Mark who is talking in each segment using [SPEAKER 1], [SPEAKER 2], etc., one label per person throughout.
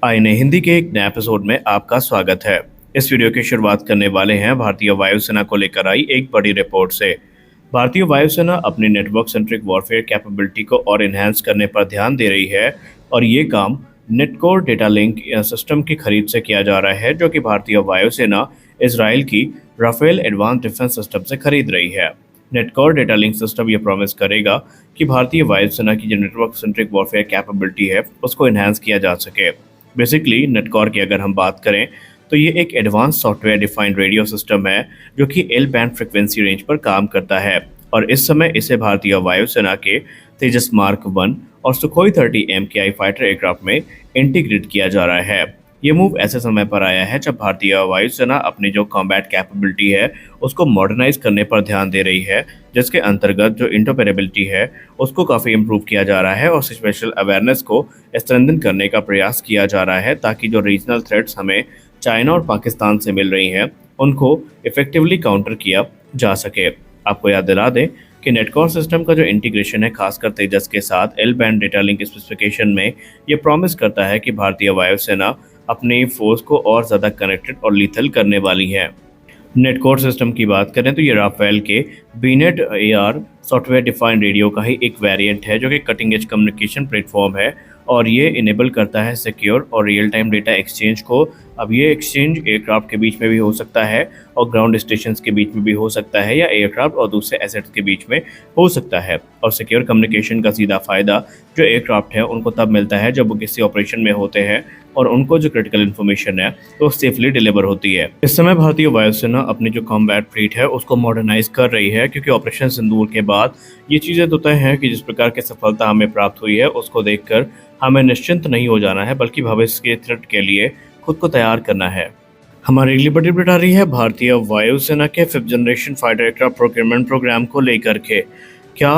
[SPEAKER 1] आईने हिंदी के एक नए एपिसोड में आपका स्वागत है। इस वीडियो की शुरुआत करने वाले हैं भारतीय वायुसेना को लेकर आई एक बड़ी रिपोर्ट से। भारतीय वायुसेना अपनी नेटवर्क सेंट्रिक वॉरफेयर कैपेबिलिटी को और इन्हेंस करने पर ध्यान दे रही है और ये काम नेटकोर डेटा लिंक सिस्टम की खरीद से किया जा रहा है, जो कि भारतीय वायुसेना इसराइल की राफेल एडवांस डिफेंस सिस्टम से खरीद रही है। नेटकोर डेटा लिंक सिस्टम ये प्रॉमिस करेगा कि भारतीय वायुसेना की जो नेटवर्क सेंट्रिक वॉरफेयर कैपेबिलिटी है उसको इन्हेंस किया जा सके। बेसिकली नेटकोर की अगर हम बात करें तो ये एक advance software defined radio system है जो कि एल बैंड फ्रिक्वेंसी रेंज पर काम करता है और इस समय इसे भारतीय वायुसेना के तेजस मार्क 1 और सुखोई 30 MKI फाइटर एयरक्राफ्ट में इंटीग्रेट किया जा रहा है। ये मूव ऐसे समय पर आया है जब भारतीय वायुसेना अपनी जो कॉम्बैट कैपेबिलिटी है उसको मॉडर्नाइज करने पर ध्यान दे रही है, जिसके अंतर्गत जो इंटरऑपरेबिलिटी है उसको काफ़ी इम्प्रूव किया जा रहा है और सिचुएशनल अवेयरनेस को स्ट्रेंथन करने का प्रयास किया जा रहा है ताकि जो रीजनल थ्रेट्स हमें चाइना और पाकिस्तान से मिल रही हैं उनको इफेक्टिवली काउंटर किया जा सके। आपको याद दिला दें कि नेटकोर सिस्टम का जो इंटीग्रेशन है खासकर तेजस के साथ L band data link specification में ये प्रॉमिस करता है कि भारतीय वायुसेना अपनी फोर्स को और ज़्यादा कनेक्टेड और लीथल करने वाली है। नेटकोर सिस्टम की बात करें तो ये राफेल के बीनेट AR सॉफ्टवेयर डिफाइंड रेडियो का ही एक वेरिएंट है जो कि कटिंग एज कम्युनिकेशन प्लेटफॉर्म है और ये इनेबल करता है सिक्योर और रियल टाइम डेटा एक्सचेंज को। अब ये एक्सचेंज एयरक्राफ्ट के बीच में भी हो सकता है और ग्राउंड स्टेशंस के बीच में भी हो सकता है या एयरक्राफ्ट और दूसरे एसेट्स के बीच में हो सकता है। और सिक्योर कम्युनिकेशन का सीधा फ़ायदा जो एयरक्राफ्ट है उनको तब मिलता है जब वो किसी ऑपरेशन में होते हैं और उनको जो क्रिटिकल इन्फॉर्मेशन है वो सेफली डिलीवर होती है। इस समय भारतीय वायुसेना अपनी जो कॉम्बैट फ्लीट है उसको मॉडर्नाइज कर रही है क्योंकि ऑपरेशन सिंदूर के बाद ये चीज़ें तो तय हैं कि जिस प्रकार की सफलता हमें प्राप्त हुई है उसको देखकर हमें निश्चिंत नहीं हो जाना है बल्कि भविष्य के थ्रेट के लिए खुद को तैयार करना है। हमारी अगली बड़ी अपडेट आ रही है भारतीय वायुसेना के 5th generation fighter aircraft procurement programme को लेकर के। क्या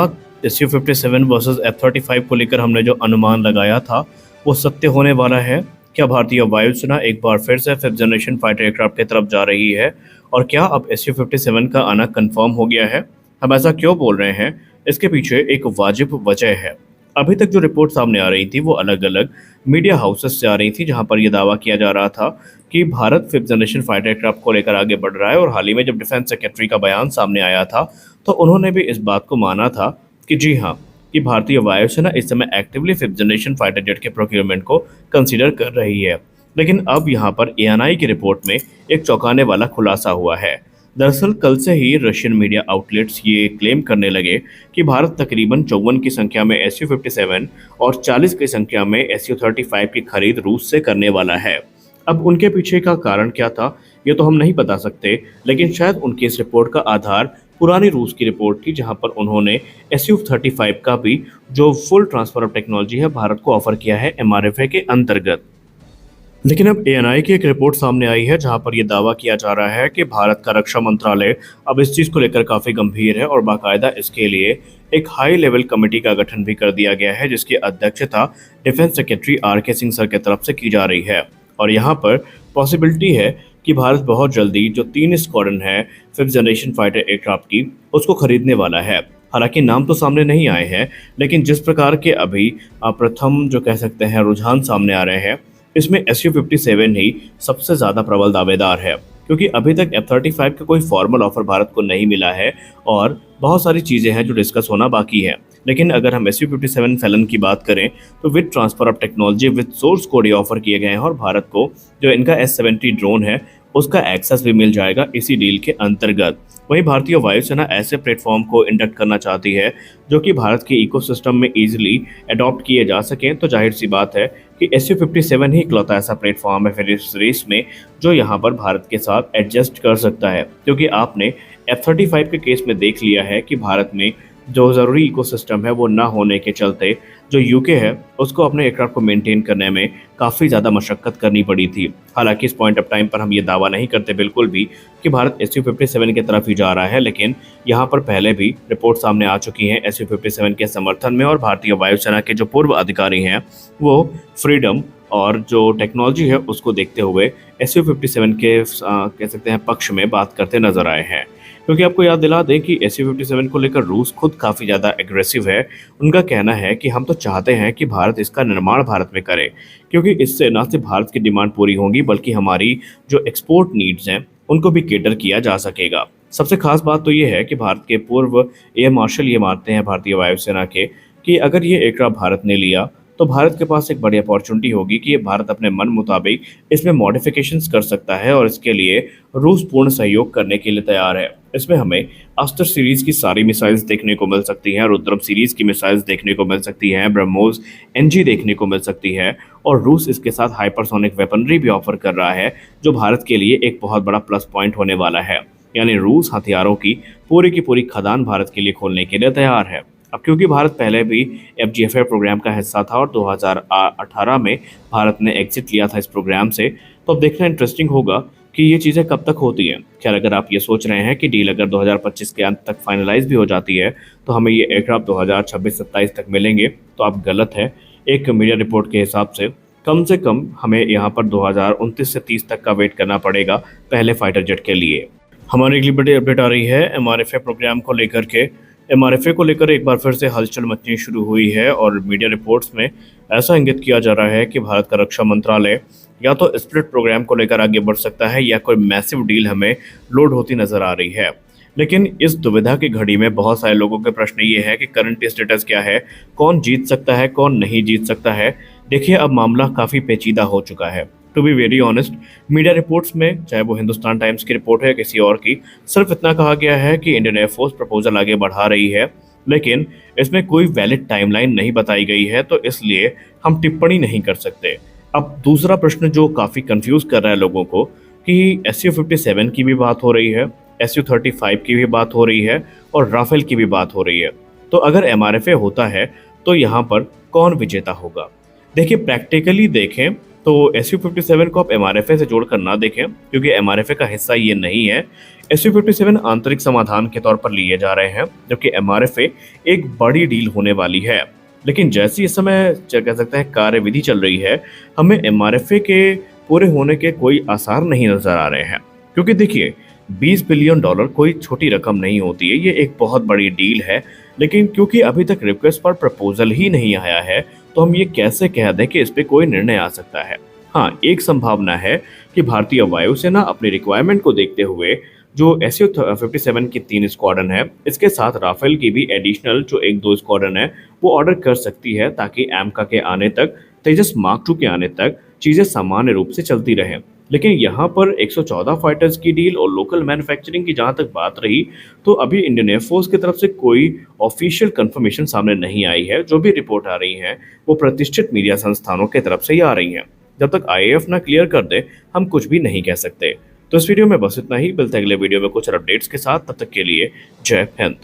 [SPEAKER 1] Su-57 वर्सेस F-35 को लेकर हमने जो अनुमान लगाया था वो सत्य होने वाला है? क्या भारतीय वायुसेना एक बार फिर से 5th जनरेशन फाइटर एयरक्राफ्ट की तरफ जा रही है और क्या अब Su-57 का आना कंफर्म हो गया है? हम ऐसा क्यों बोल रहे हैं? इसके पीछे एक वाजिब वजह है। अभी तक जो रिपोर्ट सामने आ रही थी वो अलग अलग मीडिया हाउसेस से आ रही थी जहां पर यह दावा किया जा रहा था कि Bharat 5th generation fighter aircraft को लेकर आगे बढ़ रहा है और हाल ही में जब डिफेंस सेक्रेटरी का बयान सामने आया था तो उन्होंने भी इस बात को माना था कि जी हाँ, कि भारतीय वायुसेना इस समय actively 5th generation fighter jet के प्रोक्योरमेंट को कंसिडर कर रही है। लेकिन अब यहाँ पर ANI की रिपोर्ट में एक चौंकाने वाला खुलासा हुआ है। दरअसल कल से ही रशियन मीडिया आउटलेट्स ये क्लेम करने लगे कि भारत तकरीबन 54 की संख्या में Su-57 और 40 की संख्या में Su-35 की खरीद रूस से करने वाला है। अब उनके पीछे का कारण क्या था ये तो हम नहीं बता सकते, लेकिन शायद उनकी इस रिपोर्ट का आधार पुरानी रूस की रिपोर्ट थी जहां पर उन्होंने Su-35 का भी जो फुल ट्रांसफर ऑफ टेक्नोलॉजी है भारत को ऑफर किया है MRFA के अंतर्गत। लेकिन अब ANI की एक रिपोर्ट सामने आई है जहां पर यह दावा किया जा रहा है कि भारत का रक्षा मंत्रालय अब इस चीज़ को लेकर काफ़ी गंभीर है और बाकायदा इसके लिए एक हाई लेवल कमेटी का गठन भी कर दिया गया है जिसकी अध्यक्षता defence secretary RK Singh sir की तरफ से की जा रही है। और यहाँ पर पॉसिबिलिटी है कि भारत बहुत जल्दी जो 3 स्क्वाड्रन है 5th जनरेशन फाइटर एयरक्राफ्ट की उसको खरीदने वाला है। हालांकि नाम तो सामने नहीं आए हैं, लेकिन जिस प्रकार के अभी प्रथम जो कह सकते हैं रुझान सामने आ रहे हैं इसमें Su-57 ही सबसे ज़्यादा प्रबल दावेदार है क्योंकि अभी तक F-35 का कोई फॉर्मल ऑफर भारत को नहीं मिला है और बहुत सारी चीज़ें हैं जो डिस्कस होना बाकी है। लेकिन अगर हम Su-57 फैलन की बात करें तो with transfer of technology with source code offer किए गए हैं और भारत को जो इनका S-70 ड्रोन है उसका एक्सेस भी मिल जाएगा इसी डील के अंतर्गत। वहीं भारतीय वायुसेना ऐसे प्लेटफॉर्म को इंडक्ट करना चाहती है जो कि भारत के इकोसिस्टम में इजीली अडॉप्ट किए जा सकें, तो जाहिर सी बात है कि Su-57 ही इकलौता ऐसा प्लेटफॉर्म है फिर इस रेस में जो यहाँ पर भारत के साथ एडजस्ट कर सकता है। क्योंकि आपने F-35 के केस में देख लिया है कि भारत में जो ज़रूरी इकोसिस्टम है वो ना होने के चलते जो यूके है उसको अपने एयरक्राफ्ट को मेंटेन करने में काफ़ी ज़्यादा मशक्क़त करनी पड़ी थी। हालांकि इस पॉइंट ऑफ टाइम पर हम ये दावा नहीं करते बिल्कुल भी कि भारत Su-57 की तरफ ही जा रहा है, लेकिन यहाँ पर पहले भी रिपोर्ट सामने आ चुकी हैं Su-57 के समर्थन में और भारतीय वायुसेना के जो पूर्व अधिकारी हैं वो फ्रीडम और जो टेक्नोलॉजी है उसको देखते हुए Su-57 के कह सकते हैं पक्ष में बात करते नजर आए हैं। क्योंकि आपको याद दिला दें कि SU-57 को लेकर रूस खुद काफ़ी ज़्यादा एग्रेसिव है। उनका कहना है कि हम तो चाहते हैं कि भारत इसका निर्माण भारत में करे, क्योंकि इससे न सिर्फ भारत की डिमांड पूरी होगी बल्कि हमारी जो एक्सपोर्ट नीड्स हैं उनको भी केटर किया जा सकेगा। सबसे खास बात तो ये है कि भारत के पूर्व एयर मार्शल ये मानते हैं भारतीय वायुसेना के कि अगर ये एयरक्राफ्ट भारत ने लिया तो भारत के पास एक बड़ी अपॉर्चुनिटी होगी कि ये भारत अपने मन मुताबिक इसमें मॉडिफिकेशंस कर सकता है और इसके लिए रूस पूर्ण सहयोग करने के लिए तैयार है। इसमें हमें अस्त्र सीरीज की सारी मिसाइल्स देखने को मिल सकती हैं, रुद्रम सीरीज की मिसाइल्स देखने को मिल सकती हैं, ब्रह्मोस एनजी देखने को मिल सकती है और रूस इसके साथ हाइपरसोनिक वेपनरी भी ऑफर कर रहा है, जो भारत के लिए एक बहुत बड़ा प्लस पॉइंट होने वाला है। यानी रूस हथियारों की पूरी खदान भारत के लिए खोलने के लिए तैयार है। अब क्योंकि भारत पहले भी FGFA प्रोग्राम का हिस्सा था और 2018 में भारत ने एग्जिट लिया था इस प्रोग्राम से, तो अब देखना इंटरेस्टिंग होगा कि ये चीज़ें कब तक होती हैं। खैर, अगर आप ये सोच रहे हैं कि डील अगर 2025 के अंत तक फाइनलाइज भी हो जाती है तो हमें ये एयरक्राफ्ट 2026-27 तक मिलेंगे, तो आप गलत हैं। एक मीडिया रिपोर्ट के हिसाब से कम हमें यहाँ पर 2029 से 30 तक का वेट करना पड़ेगा पहले फाइटर जेट के लिए। हमारी अगली बड़ी अपडेट आ रही है MRFA प्रोग्राम को लेकर के। MRFA को लेकर एक बार फिर से हलचल मचनी शुरू हुई है और मीडिया रिपोर्ट्स में ऐसा इंगित किया जा रहा है कि भारत का रक्षा मंत्रालय या तो स्प्लिट प्रोग्राम को लेकर आगे बढ़ सकता है या कोई मैसिव डील हमें लोड होती नजर आ रही है। लेकिन इस दुविधा की घड़ी में बहुत सारे लोगों के प्रश्न ये है कि करंट स्टेटस क्या है, कौन जीत सकता है, कौन नहीं जीत सकता है। देखिए, अब मामला काफ़ी पेचीदा हो चुका है। To be very honest, media reports में, चाहे वो हिंदुस्तान टाइम्स की रिपोर्ट है या किसी और की, सिर्फ इतना कहा गया है कि इंडियन एयरफोर्स प्रपोजल आगे बढ़ा रही है, लेकिन इसमें कोई वैलिड टाइमलाइन नहीं बताई गई है, तो इसलिए हम टिप्पणी नहीं कर सकते। अब दूसरा प्रश्न जो काफ़ी कंफ्यूज कर रहा है लोगों को कि SU-57 की भी बात हो रही है, SU-35 की भी बात हो रही है और राफेल की भी बात हो रही है। तो अगर MRFA होता है तो यहाँ पर कौन विजेता होगा? देखिए, प्रैक्टिकली देखें तो SU-57 को आप MRFA से जोड़कर ना देखें, क्योंकि MRFA का हिस्सा ये नहीं है। SU-57 आंतरिक समाधान के तौर पर लिए जा रहे हैं, जबकि MRFA एक बड़ी डील होने वाली है। लेकिन जैसी इस समय कह सकते हैं कार्यविधि चल रही है, हमें MRFA के पूरे होने के कोई आसार नहीं नजर आ रहे हैं। क्योंकि देखिए, $20 बिलियन कोई छोटी रकम नहीं होती है, ये एक बहुत बड़ी डील है। लेकिन क्योंकि अभी तक रिक्वेस्ट पर प्रपोजल ही नहीं आया है, तो हम ये कैसे कह दें कि इस पे कोई निर्णय आ सकता है। हाँ, एक संभावना है कि भारतीय वायुसेना अपनी रिक्वायरमेंट को देखते हुए जो SU-57 की 3 स्क्वाड्रन है, इसके साथ राफेल की भी एडिशनल जो 1-2 स्क्वाड्रन है वो ऑर्डर कर सकती है, ताकि AMCA के आने तक, तेजस मार्क 2 के आने तक चीज़ें सामान्य रूप से चलती रहें। लेकिन यहाँ पर 114 फाइटर्स की डील और लोकल मैन्युफैक्चरिंग की जहाँ तक बात रही, तो अभी इंडियन एयरफोर्स की तरफ से कोई ऑफिशियल कंफर्मेशन सामने नहीं आई है। जो भी रिपोर्ट आ रही हैं वो प्रतिष्ठित मीडिया संस्थानों की तरफ से ही आ रही हैं। जब तक IAF ना क्लियर कर दे, हम कुछ भी नहीं कह सकते। तो इस वीडियो में बस इतना ही। मिलते हैं अगले वीडियो में कुछ अपडेट्स के साथ। तब तक के लिए जय हिंद।